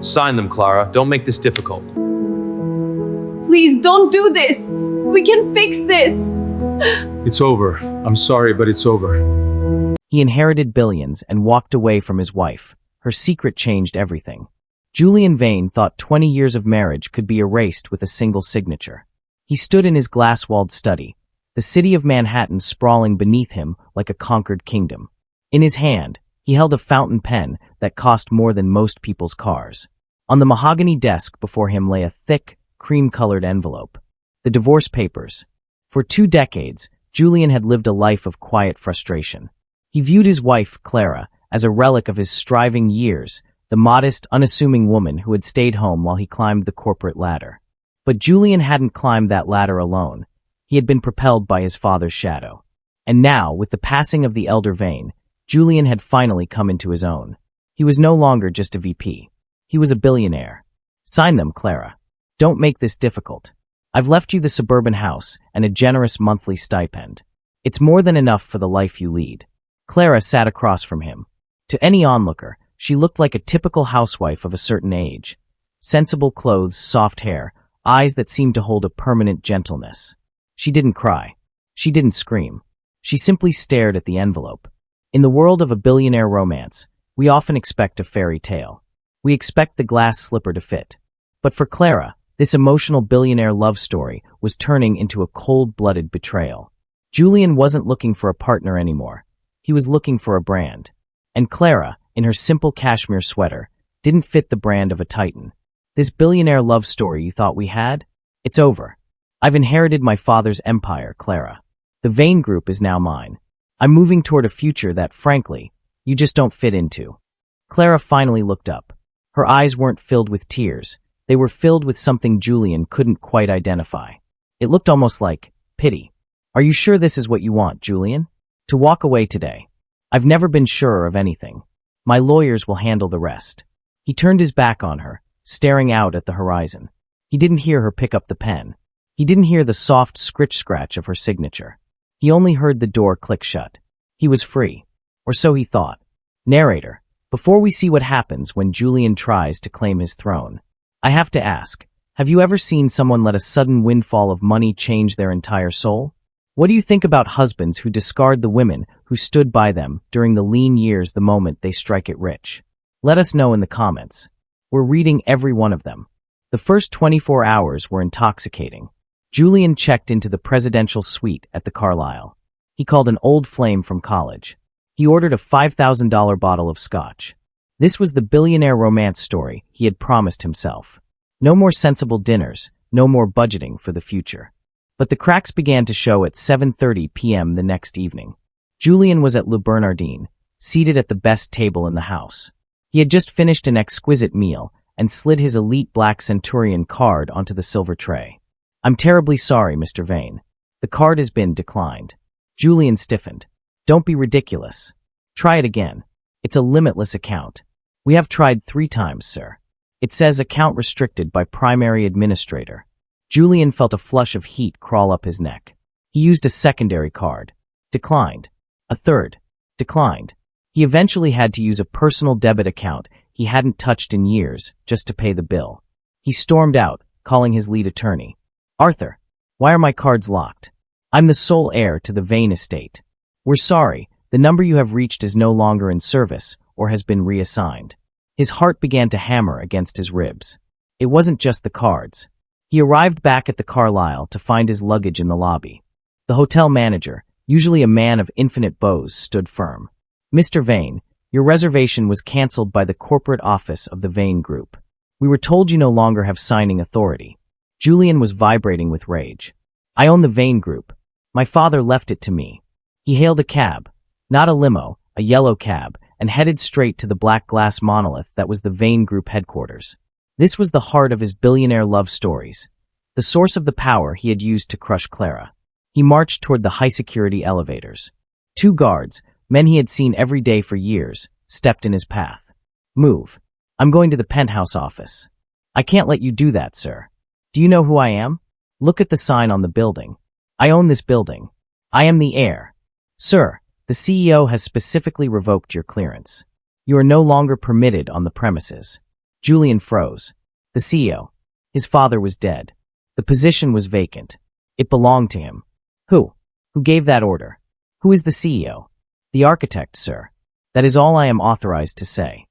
Sign them, Clara. Don't make this difficult. Please don't do this. We can fix this. It's over. I'm sorry, but it's over. He inherited billions and walked away from his wife. Her secret changed everything. Julian Vane thought 20 years of marriage could be erased with a single signature. He stood in his glass-walled study, the city of Manhattan sprawling beneath him like a conquered kingdom. In his hand, he held a fountain pen that cost more than most people's cars. On the mahogany desk before him lay a thick, cream-colored envelope. The divorce papers. For 2 decades, Julian had lived a life of quiet frustration. He viewed his wife, Clara, as a relic of his striving years, the modest, unassuming woman who had stayed home while he climbed the corporate ladder. But Julian hadn't climbed that ladder alone. He had been propelled by his father's shadow. And now, with the passing of the elder Vane, Julian had finally come into his own. He was no longer just a VP. He was a billionaire. Sign them, Clara. Don't make this difficult. I've left you the suburban house and a generous monthly stipend. It's more than enough for the life you lead. Clara sat across from him. To any onlooker, she looked like a typical housewife of a certain age. Sensible clothes, soft hair, eyes that seemed to hold a permanent gentleness. She didn't cry. She didn't scream. She simply stared at the envelope. In the world of a billionaire romance, we often expect a fairy tale. We expect the glass slipper to fit. But for Clara, this emotional billionaire love story was turning into a cold-blooded betrayal. Julian wasn't looking for a partner anymore. He was looking for a brand. And Clara, in her simple cashmere sweater, didn't fit the brand of a titan. This billionaire love story you thought we had? It's over. I've inherited my father's empire, Clara. The Vane Group is now mine. I'm moving toward a future that, frankly, you just don't fit into. Clara finally looked up. Her eyes weren't filled with tears. They were filled with something Julian couldn't quite identify. It looked almost like pity. Are you sure this is what you want, Julian? To walk away today. I've never been surer of anything. My lawyers will handle the rest. He turned his back on her, staring out at the horizon. He didn't hear her pick up the pen. He didn't hear the soft scritch-scratch of her signature. He only heard the door click shut. He was free. Or so he thought. Narrator, before we see what happens when Julian tries to claim his throne, I have to ask, have you ever seen someone let a sudden windfall of money change their entire soul? What do you think about husbands who discard the women who stood by them during the lean years the moment they strike it rich? Let us know in the comments. We're reading every one of them. The first 24 hours were intoxicating. Julian checked into the presidential suite at the Carlyle. He called an old flame from college. He ordered a $5,000 bottle of scotch. This was the billionaire romance story he had promised himself. No more sensible dinners, no more budgeting for the future. But the cracks began to show at 7:30 p.m. the next evening. Julian was at Le Bernardin, seated at the best table in the house. He had just finished an exquisite meal and slid his elite black Centurion card onto the silver tray. I'm terribly sorry, Mr. Vane. The card has been declined. Julian stiffened. Don't be ridiculous. Try it again. It's a limitless account. We have tried 3 times, sir. It says account restricted by primary administrator. Julian felt a flush of heat crawl up his neck. He used a secondary card. Declined. A third. Declined. He eventually had to use a personal debit account he hadn't touched in years just to pay the bill. He stormed out, calling his lead attorney. Arthur, why are my cards locked? I'm the sole heir to the Vane estate. We're sorry, the number you have reached is no longer in service or has been reassigned. His heart began to hammer against his ribs. It wasn't just the cards. He arrived back at the Carlyle to find his luggage in the lobby. The hotel manager, usually a man of infinite bows, stood firm. Mr. Vane, your reservation was cancelled by the corporate office of the Vane Group. We were told you no longer have signing authority. Julian was vibrating with rage. I own the Vane Group. My father left it to me. He hailed a cab, not a limo, a yellow cab, and headed straight to the black glass monolith that was the Vane Group headquarters. This was the heart of his billionaire love stories, the source of the power he had used to crush Clara. He marched toward the high-security elevators. 2 guards, men he had seen every day for years, stepped in his path. Move. I'm going to the penthouse office. I can't let you do that, sir. Do you know who I am? Look at the sign on the building. I own this building. I am the heir. Sir, the CEO has specifically revoked your clearance. You are no longer permitted on the premises. Julian froze. The CEO. His father was dead. The position was vacant. It belonged to him. Who? Who gave that order? Who is the CEO? The architect, sir. That is all I am authorized to say.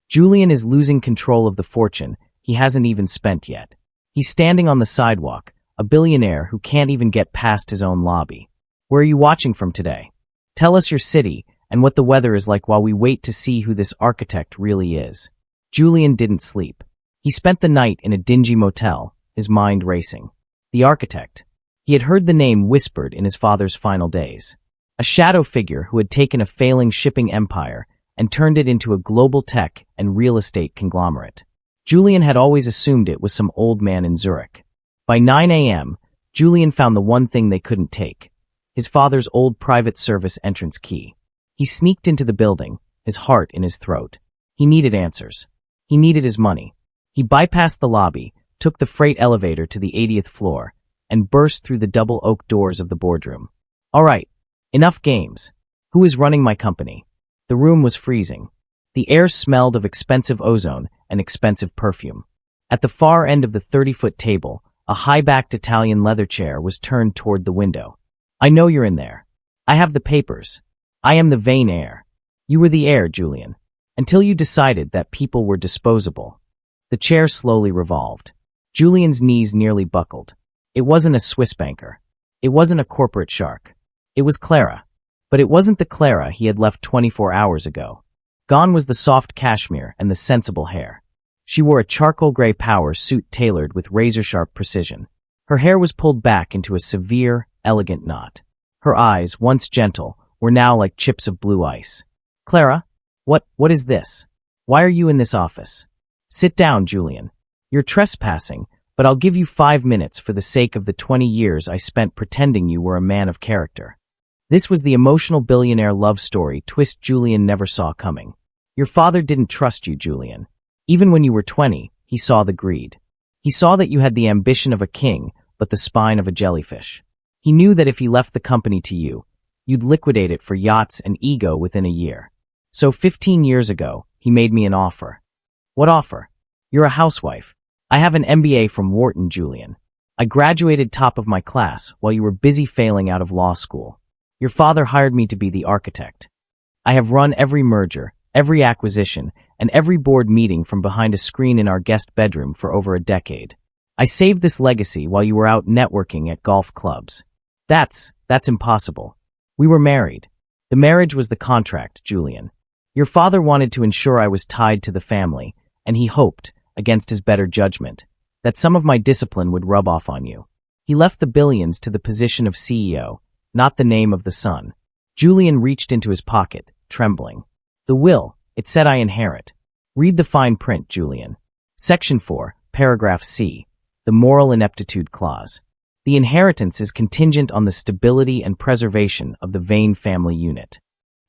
Julian is losing control of the fortune he hasn't even spent yet. He's standing on the sidewalk, a billionaire who can't even get past his own lobby. Where are you watching from today? Tell us your city and what the weather is like while we wait to see who this architect really is. Julian didn't sleep. He spent the night in a dingy motel, his mind racing. The architect. He had heard the name whispered in his father's final days. A shadow figure who had taken a failing shipping empire and turned it into a global tech and real estate conglomerate. Julian had always assumed it was some old man in Zurich. By 9 a.m., Julian found the one thing they couldn't take: his father's old private service entrance key. He sneaked into the building, his heart in his throat. He needed answers. He needed his money. He bypassed the lobby, took the freight elevator to the 80th floor, and burst through the double oak doors of the boardroom. All right, enough games. Who is running my company? The room was freezing. The air smelled of expensive ozone and expensive perfume. At the far end of the 30-foot table, a high-backed Italian leather chair was turned toward the window. I know you're in there. I have the papers. I am the vain heir. You were the heir, Julian, until you decided that people were disposable. The chair slowly revolved. Julian's knees nearly buckled. It wasn't a Swiss banker. It wasn't a corporate shark. It was Clara. But it wasn't the Clara he had left 24 hours ago. Gone was the soft cashmere and the sensible hair. She wore a charcoal gray power suit tailored with razor-sharp precision. Her hair was pulled back into a severe, elegant knot. Her eyes, once gentle, were now like chips of blue ice. Clara, what is this? Why are you in this office? Sit down, Julian. You're trespassing, but I'll give you 5 minutes for the sake of the 20 years I spent pretending you were a man of character. This was the emotional billionaire love story twist Julian never saw coming. Your father didn't trust you, Julian. Even when you were 20, he saw the greed. He saw that you had the ambition of a king, but the spine of a jellyfish. He knew that if he left the company to you, you'd liquidate it for yachts and ego within a year. So 15 years ago, he made me an offer. What offer? You're a housewife. I have an MBA from Wharton, Julian. I graduated top of my class while you were busy failing out of law school. Your father hired me to be the architect. I have run every merger, every acquisition, and every board meeting from behind a screen in our guest bedroom for over a decade. I saved this legacy while you were out networking at golf clubs. That's impossible. We were married. The marriage was the contract, Julian. Your father wanted to ensure I was tied to the family, and he hoped, against his better judgment, that some of my discipline would rub off on you. He left the billions to the position of CEO, not the name of the son. Julian reached into his pocket, trembling. The will, it said I inherit. Read the fine print, Julian. Section 4, paragraph C, the moral ineptitude clause. The inheritance is contingent on the stability and preservation of the Vane family unit.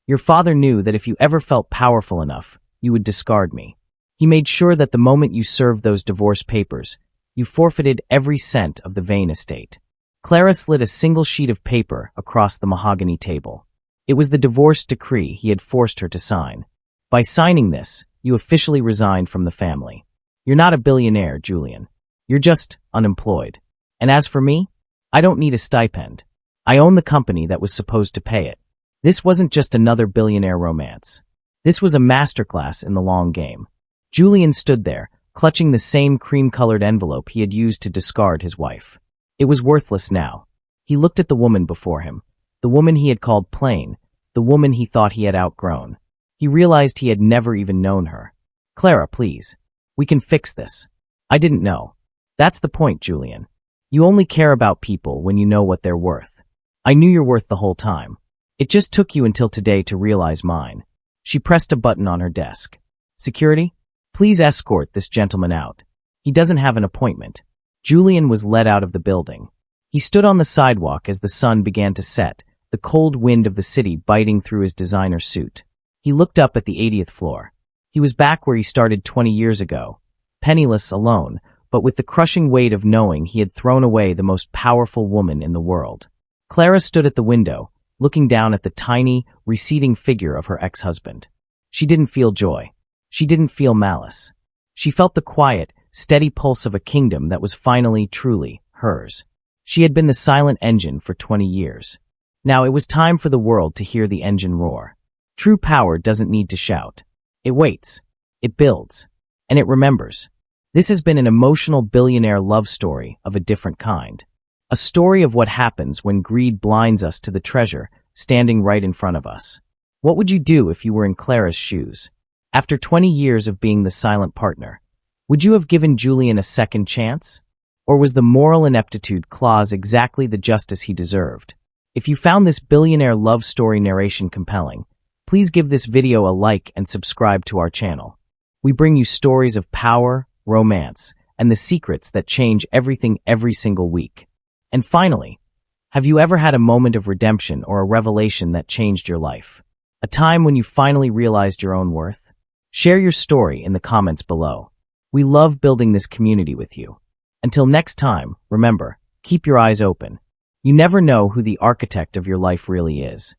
Your father knew that if you ever felt powerful enough, you would discard me. He made sure that the moment you served those divorce papers, you forfeited every cent of the Vane estate. Clara slid a single sheet of paper across the mahogany table. It was the divorce decree he had forced her to sign. By signing this, you officially resigned from the family. You're not a billionaire, Julian. You're just unemployed. And as for me, I don't need a stipend. I own the company that was supposed to pay it. This wasn't just another billionaire romance. This was a masterclass in the long game. Julian stood there, clutching the same cream-colored envelope he had used to discard his wife. It was worthless now. He looked at the woman before him, the woman he had called plain, the woman he thought he had outgrown. He realized he had never even known her. Clara, please. We can fix this. I didn't know. That's the point, Julian. You only care about people when you know what they're worth. I knew your worth the whole time. It just took you until today to realize mine. She pressed a button on her desk. Security? Please escort this gentleman out. He doesn't have an appointment. Julian was led out of the building. He stood on the sidewalk as the sun began to set, the cold wind of the city biting through his designer suit. He looked up at the 80th floor. He was back where he started 20 years ago, penniless, alone, but with the crushing weight of knowing he had thrown away the most powerful woman in the world. Clara stood at the window, looking down at the tiny, receding figure of her ex-husband. She didn't feel joy. She didn't feel malice. She felt the quiet, steady pulse of a kingdom that was finally, truly, hers. She had been the silent engine for 20 years. Now it was time for the world to hear the engine roar. True power doesn't need to shout. It waits, it builds, and it remembers. This has been an emotional billionaire love story of a different kind. A story of what happens when greed blinds us to the treasure standing right in front of us. What would you do if you were in Clara's shoes? After 20 years of being the silent partner, would you have given Julian a second chance? Or was the moral ineptitude clause exactly the justice he deserved? If you found this billionaire love story narration compelling, please give this video a like and subscribe to our channel. We bring you stories of power, romance, and the secrets that change everything every single week. And finally, have you ever had a moment of redemption or a revelation that changed your life? A time when you finally realized your own worth? Share your story in the comments below. We love building this community with you. Until next time, remember, keep your eyes open. You never know who the architect of your life really is.